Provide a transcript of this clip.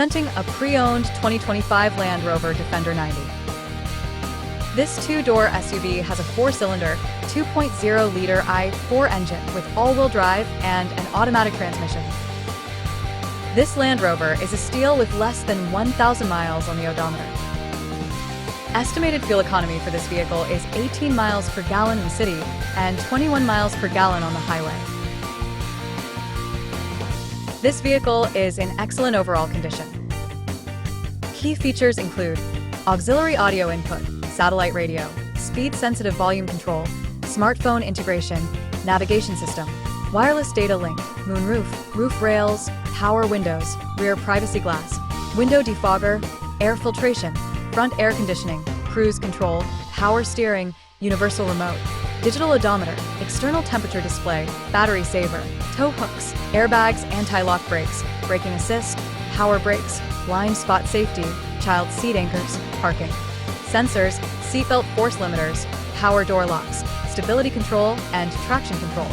Presenting a pre-owned 2025 Land Rover Defender 90. This two-door SUV has a four-cylinder, 2.0-liter i4 engine with all-wheel drive and an automatic transmission. This Land Rover is a steal with less than 1,000 miles on the odometer. Estimated fuel economy for this vehicle is 18 miles per gallon in the city and 21 miles per gallon on the highway. This vehicle is in excellent overall condition. Key features include auxiliary audio input, satellite radio, speed-sensitive volume control, smartphone integration, navigation system, wireless data link, moonroof, roof rails, power windows, rear privacy glass, window defogger, air filtration, front air conditioning, cruise control, power steering, universal remote, digital odometer, external temperature display, battery saver, tow hooks, airbags, anti-lock brakes, braking assist, power brakes, blind spot safety, child seat anchors, parking, sensors, seatbelt force limiters, power door locks, stability control, and traction control.